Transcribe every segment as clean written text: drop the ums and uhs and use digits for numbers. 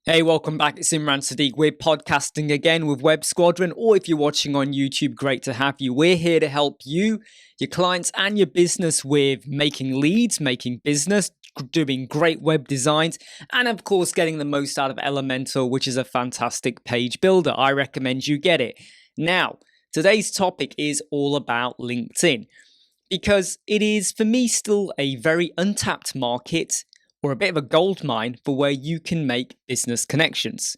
Hey, welcome back. It's Imran Siddiq. We're podcasting again with Web Squadron, or if you're watching on YouTube, great to have you. We're here to help you, your clients, and your business with making leads, making business, doing great web designs, and of course, getting the most out of Elementor, which is a fantastic page builder. I recommend you get it. Now, today's topic is all about LinkedIn because it is, for me, still a very untapped market, or a bit of a gold mine for where you can make business connections.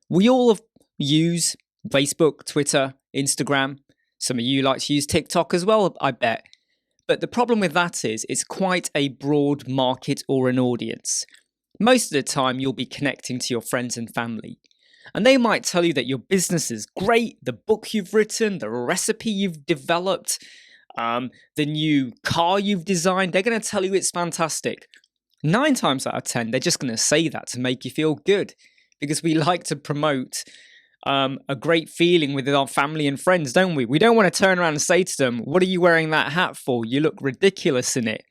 We all use Facebook, Twitter, Instagram. Some of you like to use TikTok as well, I bet. But the problem with that is it's quite a broad market or an audience. Most of the time, you'll be connecting to your friends and family. And they might tell you that your business is great, the book you've written, the recipe you've developed, the new car you've designed. They're going to tell you it's fantastic. 9 times out of 10, they're just going to say that to make you feel good, because we like to promote a great feeling with our family and friends, don't we? We don't want to turn around and say to them, "What are you wearing that hat for? You look ridiculous in it."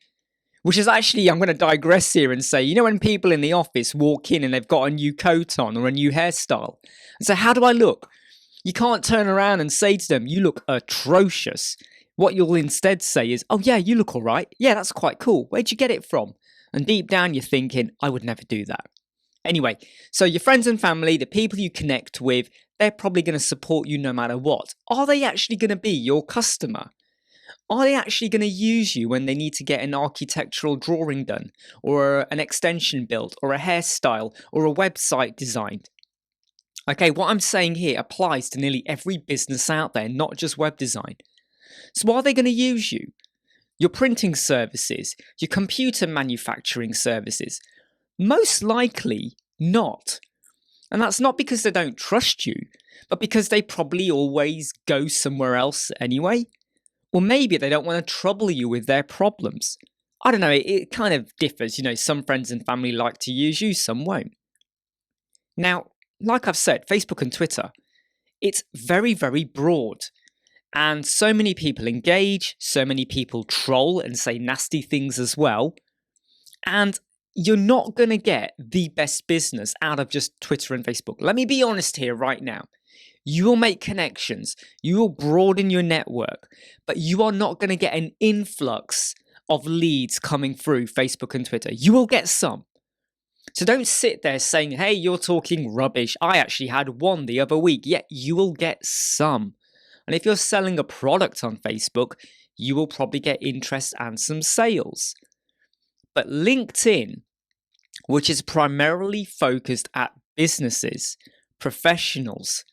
Which is actually, I'm going to digress here and say, you know, when people in the office walk in and they've got a new coat on or a new hairstyle, and say, "How do I look?" You can't turn around and say to them, "You look atrocious." What you'll instead say is, "Oh yeah, you look all right. Yeah, that's quite cool. Where'd you get it from?" And deep down, you're thinking, "I would never do that." Anyway, so your friends and family, the people you connect with, they're probably going to support you no matter what. Are they actually going to be your customer? Are they actually going to use you when they need to get an architectural drawing done, or an extension built, or a hairstyle, or a website designed? Okay, what I'm saying here applies to nearly every business out there, not just web design. So are they going to use you? Your printing services, your computer manufacturing services? Most likely not. And that's not because they don't trust you, but because they probably always go somewhere else anyway. Or maybe they don't want to trouble you with their problems. I don't know, it kind of differs. You know, some friends and family like to use you, some won't. Now, like I've said, Facebook and Twitter, it's very, very broad. And so many people engage, so many people troll and say nasty things as well. And you're not going to get the best business out of just Twitter and Facebook. Let me be honest here right now. You will make connections, you will broaden your network, but you are not going to get an influx of leads coming through Facebook and Twitter. You will get some. So don't sit there saying, "Hey, you're talking rubbish. I actually had one the other week." Yeah, you will get some. And if you're selling a product on Facebook, you will probably get interest and some sales. But LinkedIn, which is primarily focused at businesses, professionals,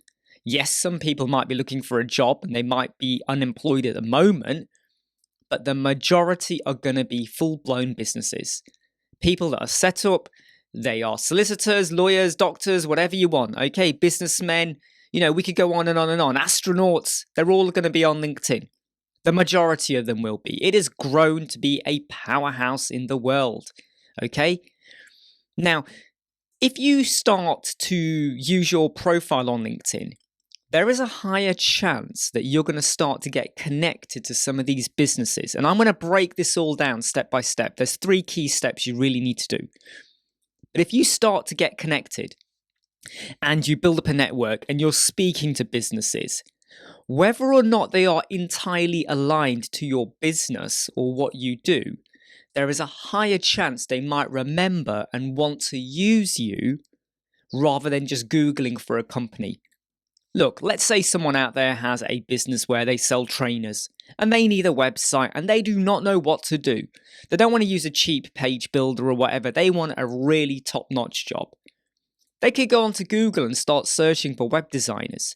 yes, some people might be looking for a job and they might be unemployed at the moment, but the majority are going to be full-blown businesses. People that are set up, they are solicitors, lawyers, doctors, whatever you want, okay, businessmen. You know, we could go on and on and on. Astronauts, they're all going to be on LinkedIn. The majority of them will be. It has grown to be a powerhouse in the world, okay? Now, if you start to use your profile on LinkedIn, there is a higher chance that you're going to start to get connected to some of these businesses. And I'm going to break this all down step by step. There's 3 key steps you really need to do. But if you start to get connected, and you build up a network and you're speaking to businesses, whether or not they are entirely aligned to your business or what you do, there is a higher chance they might remember and want to use you rather than just Googling for a company. Look, let's say someone out there has a business where they sell trainers and they need a website and they do not know what to do. They don't want to use a cheap page builder or whatever. They want a really top-notch job. They could go onto Google and start searching for web designers.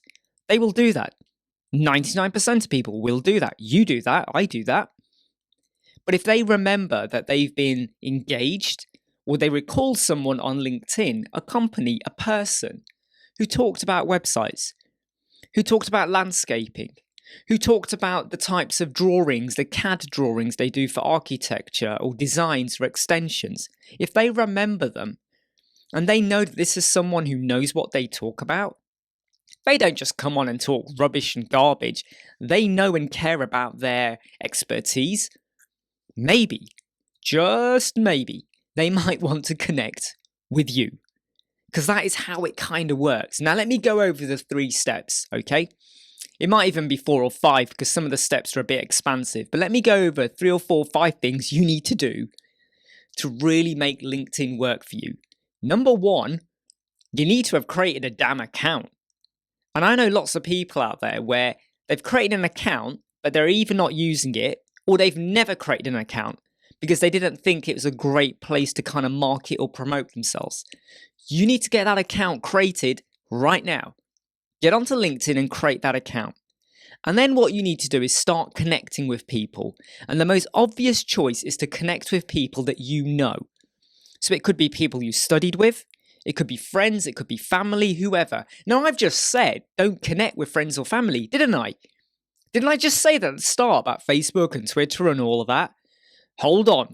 They will do that. 99% of people will do that. You do that. I do that. But if they remember that they've been engaged, or they recall someone on LinkedIn, a company, a person, who talked about websites, who talked about landscaping, who talked about the types of drawings, the CAD drawings they do for architecture or designs or extensions, if they remember them, and they know that this is someone who knows what they talk about, they don't just come on and talk rubbish and garbage. They know and care about their expertise. Maybe, just maybe, they might want to connect with you. because that is how it kind of works. Now, let me go over the 3 steps, okay? It might even be 4 or 5 because some of the steps are a bit expansive, but let me go over 3 or 4, 5 things you need to do to really make LinkedIn work for you. Number 1, you need to have created a damn account. And I know lots of people out there where they've created an account, but they're either not using it or they've never created an account because they didn't think it was a great place to kind of market or promote themselves. You need to get that account created right now. Get onto LinkedIn and create that account. And then what you need to do is start connecting with people. And the most obvious choice is to connect with people that you know. So it could be people you studied with, it could be friends, it could be family, whoever. Now, I've just said don't connect with friends or family, didn't I? Didn't I just say that at the start about Facebook and Twitter and all of that? Hold on.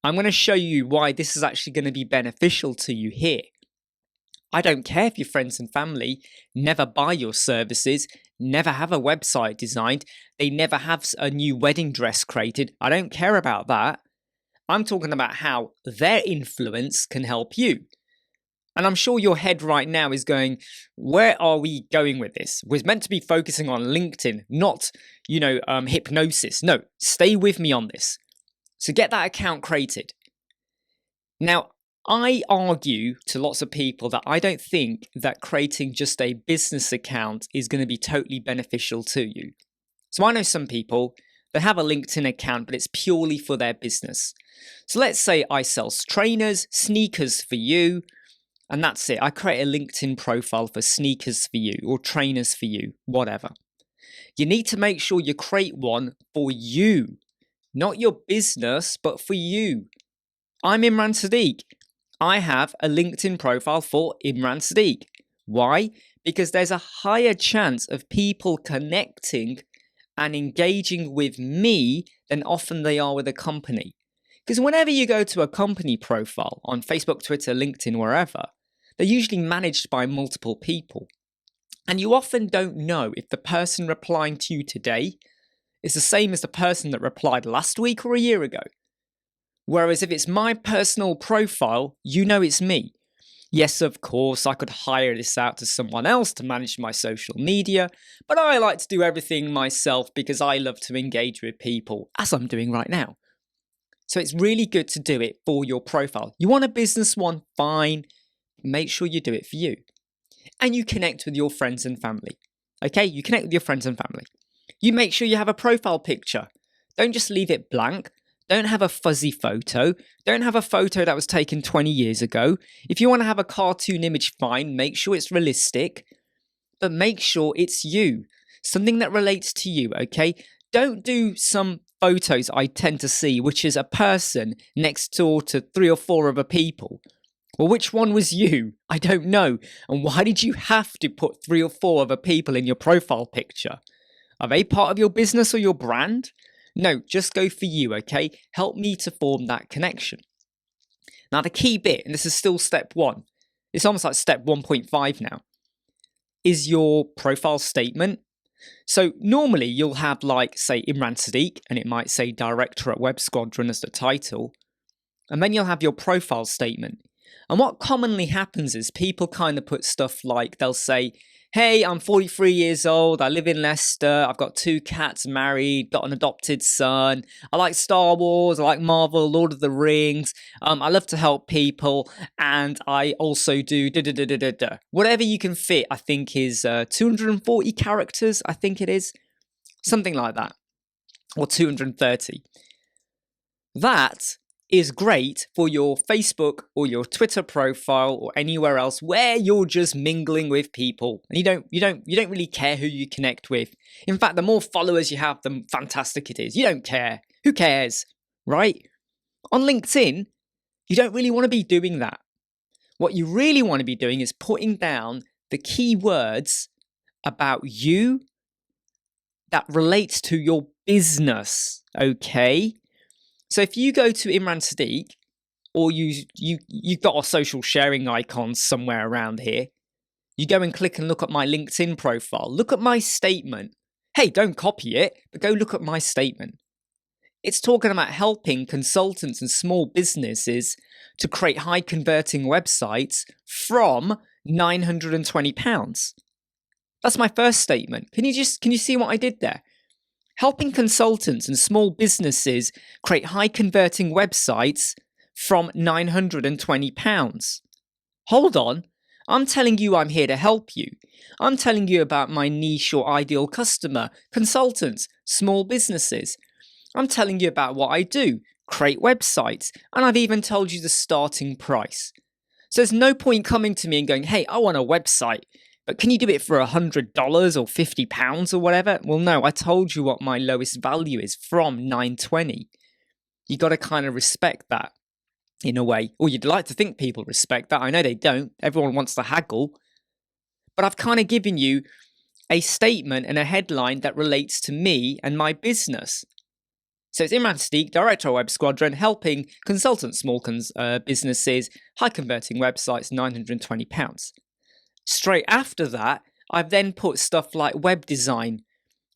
I'm going to show you why this is actually going to be beneficial to you here. I don't care if your friends and family never buy your services, never have a website designed, they never have a new wedding dress created. I don't care about that. I'm talking about how their influence can help you. And I'm sure your head right now is going, where are we going with this? We're meant to be focusing on LinkedIn, not, hypnosis. No, stay with me on this. So get that account created. Now, I argue to lots of people that I don't think that creating just a business account is going to be totally beneficial to you. So I know some people that have a LinkedIn account, but it's purely for their business. So let's say I sell trainers, sneakers for you, and that's it. I create a LinkedIn profile for sneakers for you or trainers for you, whatever. You need to make sure you create one for you, not your business, but for you. I'm Imran Siddiq. I have a LinkedIn profile for Imran Siddiq. Why? Because there's a higher chance of people connecting and engaging with me than often they are with a company. Because whenever you go to a company profile on Facebook, Twitter, LinkedIn, wherever, they're usually managed by multiple people. And you often don't know if the person replying to you today is the same as the person that replied last week or a year ago. Whereas if it's my personal profile, you know it's me. Yes, of course, I could hire this out to someone else to manage my social media, but I like to do everything myself because I love to engage with people, as I'm doing right now. So it's really good to do it for your profile. You want a business one? Fine. Make sure you do it for you. And you connect with your friends and family. Okay, you connect with your friends and family. You make sure you have a profile picture. Don't just leave it blank. Don't have a fuzzy photo. Don't have a photo that was taken 20 years ago. If you want to have a cartoon image, fine. Make sure it's realistic. But make sure it's you. Something that relates to you, okay? Don't do some photos I tend to see, which is a person next door to 3 or 4 other people. Well, which one was you? I don't know. And why did you have to put 3 or 4 other people in your profile picture? Are they part of your business or your brand? No, just go for you, okay? Help me to form that connection. Now, the key bit, and this is still step 1, it's almost like step 1.5 now, is your profile statement. So normally you'll have say Imran Siddiq, and it might say director at Web Squadron as the title. And then you'll have your profile statement. And what commonly happens is people kind of put stuff like, they'll say, hey, I'm 43 years old, I live in Leicester, I've got 2 cats, married, got an adopted son, I like Star Wars, I like Marvel, Lord of the Rings, I love to help people, and I also do da-da-da-da-da-da. Whatever you can fit, I think is 240 characters, I think it is. Something like that. Or 230. That is great for your Facebook or your Twitter profile or anywhere else where you're just mingling with people and you don't really care who you connect with. In fact, the more followers you have, the fantastic it is. You don't care. Who cares, right? On LinkedIn, you don't really want to be doing that. What you really want to be doing is putting down the keywords about you that relates to your business, okay? So if you go to Imran Siddiq, or you've got a social sharing icon somewhere around here, you go and click and look at my LinkedIn profile. Look at my statement. Hey, don't copy it, but go look at my statement. It's talking about helping consultants and small businesses to create high converting websites from £920. That's my first statement. Can you see what I did there? Helping consultants and small businesses create high converting websites from £920. Hold on. I'm telling you I'm here to help you. I'm telling you about my niche or ideal customer, consultants, small businesses. I'm telling you about what I do, create websites, and I've even told you the starting price. So there's no point coming to me and going, hey, I want a website, but can you do it for $100 or £50 or whatever? Well, no, I told you what my lowest value is from $920. You got to kind of respect that in a way. Or you'd like to think people respect that. I know they don't. Everyone wants to haggle. But I've kind of given you a statement and a headline that relates to me and my business. So it's Imran Siddiq, Director of Web Squadron, helping consultants, small businesses, high converting websites, £920. Straight after that, I've then put stuff like web design.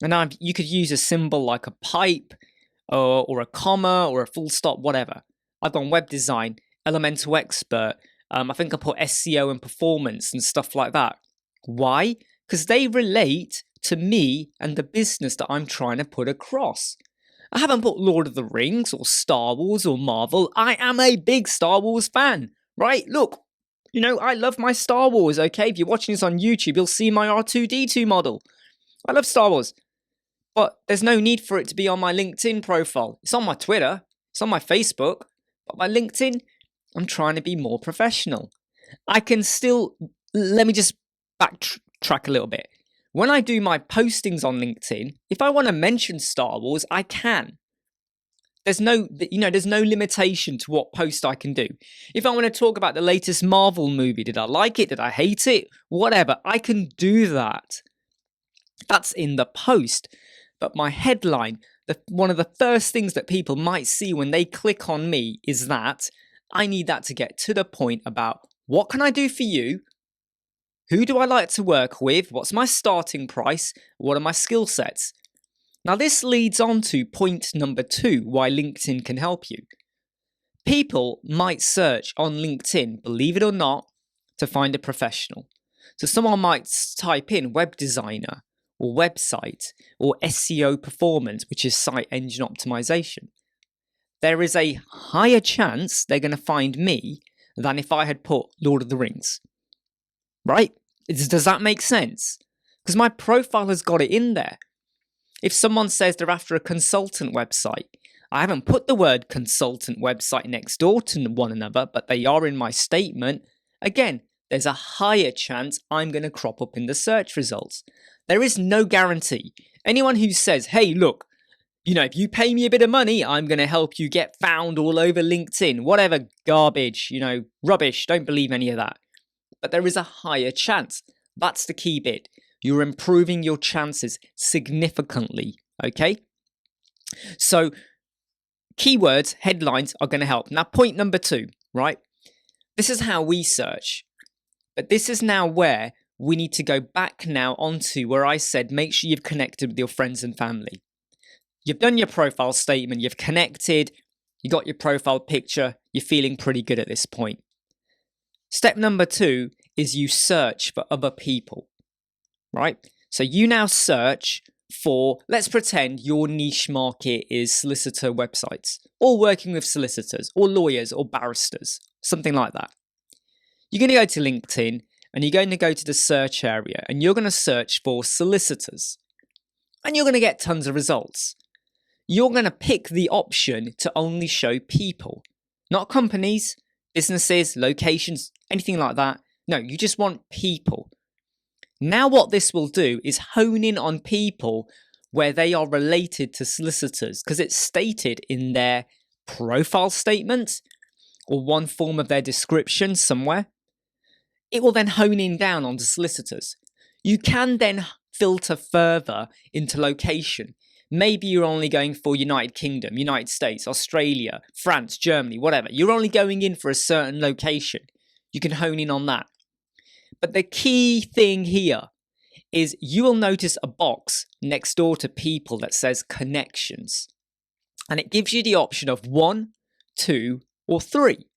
And you could use a symbol like a pipe or a comma or a full stop, whatever. I've gone web design, Elementor expert. I think I put SEO and performance and stuff like that. Why? Because they relate to me and the business that I'm trying to put across. I haven't put Lord of the Rings or Star Wars or Marvel. I am a big Star Wars fan, right? Look, I love my Star Wars, okay? If you're watching this on YouTube, you'll see my R2-D2 model. I love Star Wars. But there's no need for it to be on my LinkedIn profile. It's on my Twitter. It's on my Facebook. But my LinkedIn, I'm trying to be more professional. I can still, let me just backtrack a little bit. When I do my postings on LinkedIn, if I want to mention Star Wars, I can. There's no limitation to what post I can do. If I want to talk about the latest Marvel movie, did I like it? Did I hate it? Whatever, I can do that. That's in the post. But my headline, one of the first things that people might see when they click on me is that I need that to get to the point about what can I do for you? Who do I like to work with? What's my starting price? What are my skill sets? Now, this leads on to point number 2, why LinkedIn can help you. People might search on LinkedIn, believe it or not, to find a professional. So someone might type in web designer or website or SEO performance, which is site engine optimization. There is a higher chance they're going to find me than if I had put Lord of the Rings. Right? Does that make sense? Because my profile has got it in there. If someone says they're after a consultant website, I haven't put the word consultant website next door to one another, but they are in my statement. Again, there's a higher chance I'm going to crop up in the search results. There is no guarantee. Anyone who says, hey, look, if you pay me a bit of money, I'm going to help you get found all over LinkedIn, whatever garbage, rubbish, don't believe any of that. But there is a higher chance. That's the key bit. You're improving your chances significantly, okay? So keywords, headlines are going to help. Now, point number 2, right? This is how we search. But this is now where we need to go back now onto where I said, make sure you've connected with your friends and family. You've done your profile statement, you've connected, you got your profile picture, you're feeling pretty good at this point. Step number 2 is you search for other people, right? So you now search for, let's pretend your niche market is solicitor websites, or working with solicitors, or lawyers, or barristers, something like that. You're going to go to LinkedIn, and you're going to go to the search area, and you're going to search for solicitors. And you're going to get tons of results. You're going to pick the option to only show people, not companies, businesses, locations, anything like that. No, you just want people. Now what this will do is hone in on people where they are related to solicitors because it's stated in their profile statement or one form of their description somewhere. It will then hone in down onto solicitors. You can then filter further into location. Maybe you're only going for United Kingdom, United States, Australia, France, Germany, whatever. You're only going in for a certain location. You can hone in on that. But the key thing here is you will notice a box next door to people that says connections. And it gives you the option of 1, 2, or 3.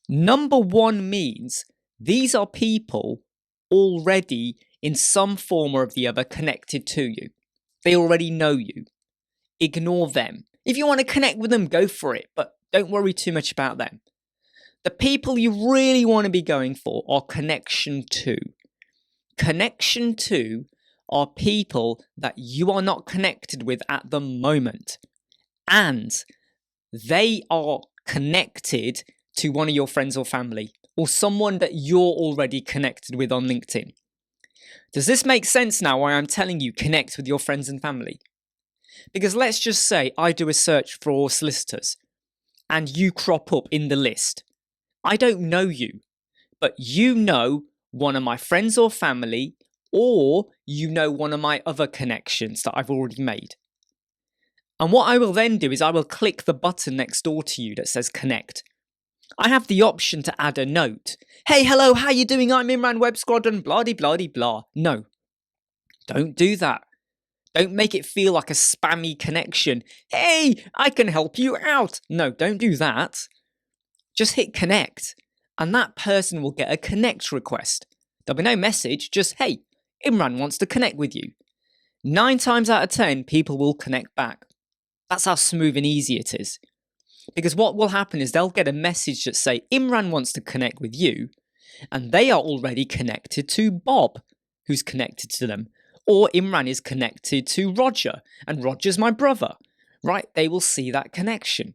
Number 1 means these are people already in some form or of the other connected to you. They already know you. Ignore them. If you want to connect with them, go for it, but don't worry too much about them. The people you really want to be going for are connection to. Connection to are people that you are not connected with at the moment. And they are connected to one of your friends or family, or someone that you're already connected with on LinkedIn. Does this make sense now why I'm telling you connect with your friends and family? Because let's just say I do a search for solicitors and you crop up in the list. I don't know you, but you know one of my friends or family, or you know one of my other connections that I've already made. And what I will then do is I will click the button next door to you that says connect. I have the option to add a note. Hey, hello, how you doing? I'm Imran, Web Squadron, blah-de-blah-de-blah. No, don't do that. Don't make it feel like a spammy connection. Hey, I can help you out. No, don't do that. Just hit connect, and that person will get a connect request. There'll be no message, just, hey, Imran wants to connect with you. 9 times out of 10, people will connect back. That's how smooth and easy it is. Because what will happen is they'll get a message that say, Imran wants to connect with you, and they are already connected to Bob, who's connected to them. Or Imran is connected to Roger, and Roger's my brother, right? They will see that connection.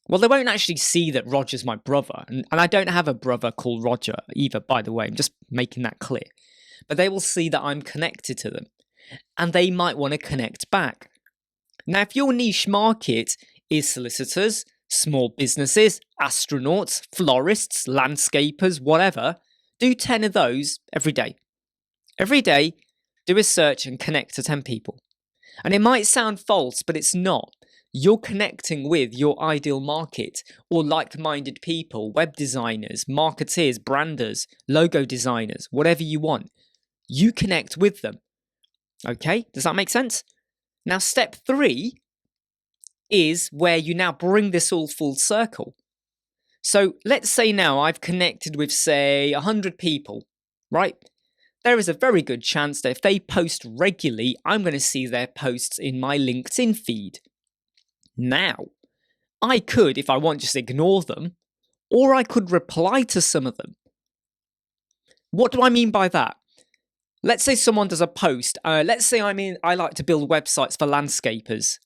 Well, they won't actually see that Roger's my brother, and I don't have a brother called Roger either, by the way, I'm just making that clear. But they will see that I'm connected to them, and they might want to connect back. Now, if your niche market is solicitors, small businesses, astronauts, florists, landscapers, whatever, do 10 of those every day. Every day, do a search and connect to 10 people. And it might sound false, but it's not. You're connecting with your ideal market or like-minded people, web designers, marketeers, branders, logo designers, whatever you want. You connect with them. Okay, does that make sense? Now, step 3 is where you now bring this all full circle. So let's say now I've connected with, say, 100 people, right? There is a very good chance that if they post regularly, I'm going to see their posts in my LinkedIn feed. Now, I could, if I want, just ignore them, or I could reply to some of them. What do I mean by that? Let's say someone does a post. Let's say I like to build websites for landscapers,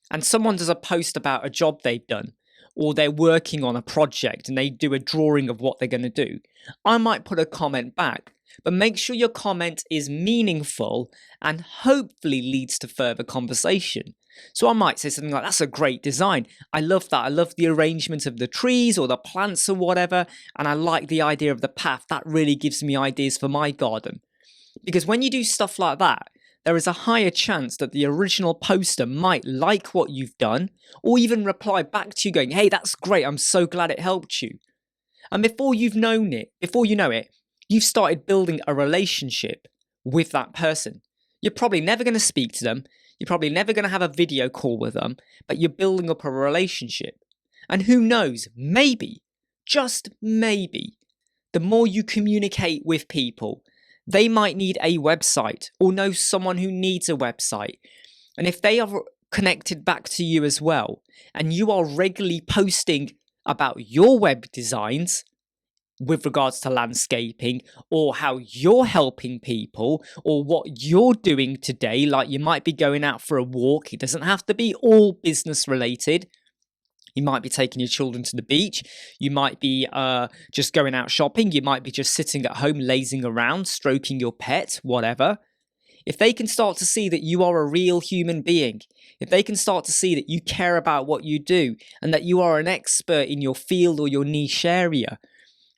and someone does a post about a job they've done, or they're working on a project and they do a drawing of what they're going to do. I might put a comment back. But make sure your comment is meaningful and hopefully leads to further conversation. So I might say something like, that's a great design. I love that. I love the arrangement of the trees or the plants or whatever. And I like the idea of the path. That really gives me ideas for my garden. Because when you do stuff like that, there is a higher chance that the original poster might like what you've done or even reply back to you going, hey, that's great. I'm so glad it helped you. And before you know it, you've started building a relationship with that person. You're probably never going to speak to them. You're probably never going to have a video call with them, but you're building up a relationship. And who knows, maybe, just maybe, the more you communicate with people, they might need a website or know someone who needs a website. And if they are connected back to you as well, and you are regularly posting about your web designs, with regards to landscaping or how you're helping people or what you're doing today, like you might be going out for a walk. It doesn't have to be all business related. You might be taking your children to the beach. You might be just going out shopping. You might be just sitting at home, lazing around, stroking your pet, whatever. If they can start to see that you are a real human being, if they can start to see that you care about what you do and that you are an expert in your field or your niche area,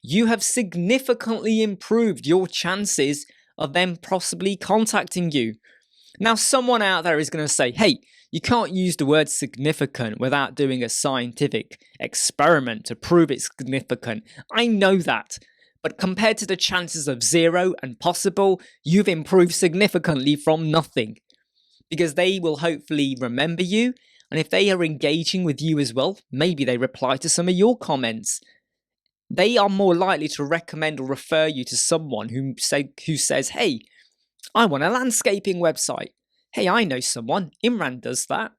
you have significantly improved your chances of them possibly contacting you. Now, someone out there is going to say, hey, you can't use the word significant without doing a scientific experiment to prove it's significant. I know that. But compared to the chances of 0 and possible, you've improved significantly from nothing. Because they will hopefully remember you And if they are engaging with you as well, maybe they reply to some of your comments. They are more likely to recommend or refer you to someone who says, hey, I want a landscaping website. Hey, I know someone. Imran does that.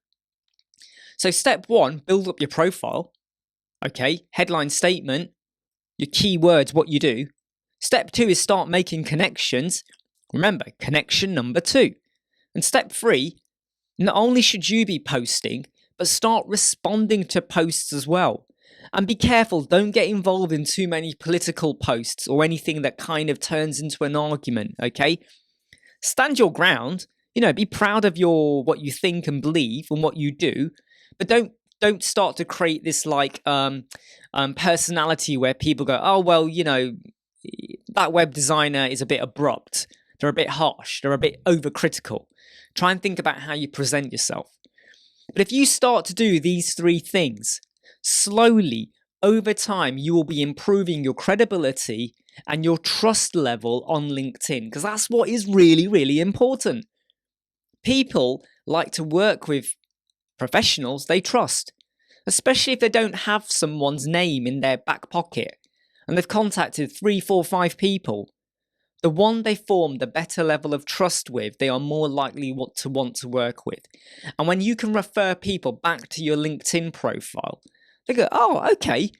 So step 1, build up your profile. Okay, headline statement, your keywords, what you do. Step 2 is start making connections. Remember, connection number 2. And step 3, not only should you be posting, but start responding to posts as well. And be careful, don't get involved in too many political posts or anything that kind of turns into an argument, okay? Stand your ground, be proud of what you think and believe and what you do, but don't start to create this personality where people go, oh, well, that web designer is a bit abrupt. They're a bit harsh. They're a bit overcritical. Try and think about how you present yourself. But if you start to do these 3 things, slowly, over time, you will be improving your credibility and your trust level on LinkedIn, because that's what is really, really important. People like to work with professionals they trust, especially if they don't have someone's name in their back pocket and they've contacted 3, 4, 5 people. The one they form the better level of trust with, they are more likely to want to work with. And when you can refer people back to your LinkedIn profile, they go, oh, okay,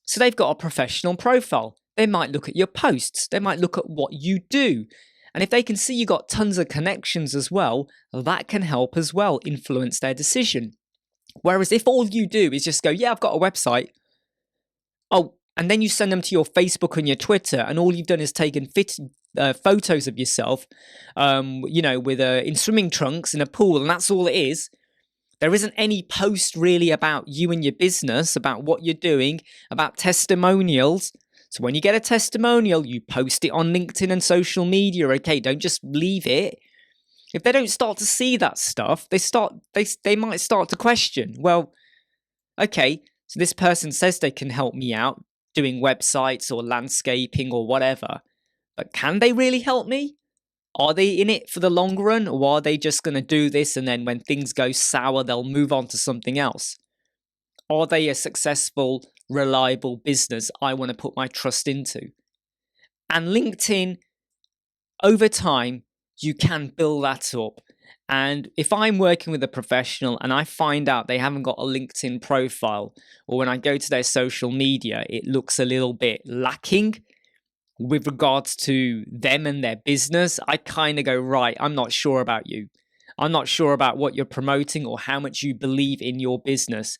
so they've got a professional profile. They might look at your posts. They might look at what you do. And if they can see you got tons of connections as well, that can help as well influence their decision. Whereas if all you do is just go, yeah, I've got a website. Oh, and then you send them to your Facebook and your Twitter, and all you've done is taken photos of yourself, in swimming trunks in a pool, and that's all it is. There isn't any post really about you and your business, about what you're doing, about testimonials. So when you get a testimonial, you post it on LinkedIn and social media, okay? Don't just leave it. If they don't start to see that stuff, they might start to question, well, okay, so this person says they can help me out doing websites or landscaping or whatever, but can they really help me? Are they in it for the long run, or are they just going to do this and then when things go sour, they'll move on to something else? Are they a successful, reliable business I want to put my trust into? And LinkedIn, over time, you can build that up. And if I'm working with a professional and I find out they haven't got a LinkedIn profile, or when I go to their social media, it looks a little bit lacking with regards to them and their business, I kind of go, right, I'm not sure about you. I'm not sure about what you're promoting or how much you believe in your business.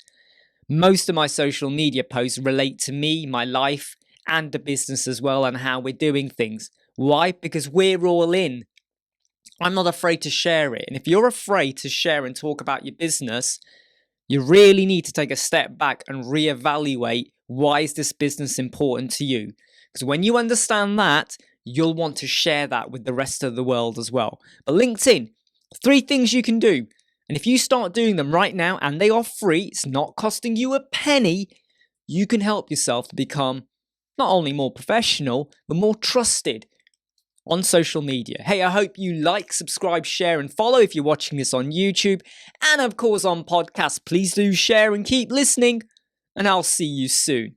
Most of my social media posts relate to me, my life, and the business as well, and how we're doing things. Why? Because we're all in. I'm not afraid to share it. And if you're afraid to share and talk about your business, you really need to take a step back and reevaluate, why is this business important to you? Because when you understand that, you'll want to share that with the rest of the world as well. But LinkedIn, 3 things you can do. And if you start doing them right now, and they are free, it's not costing you a penny, you can help yourself to become not only more professional, but more trusted on social media. Hey, I hope you like, subscribe, share, and follow if you're watching this on YouTube. And of course on podcasts, please do share and keep listening. And I'll see you soon.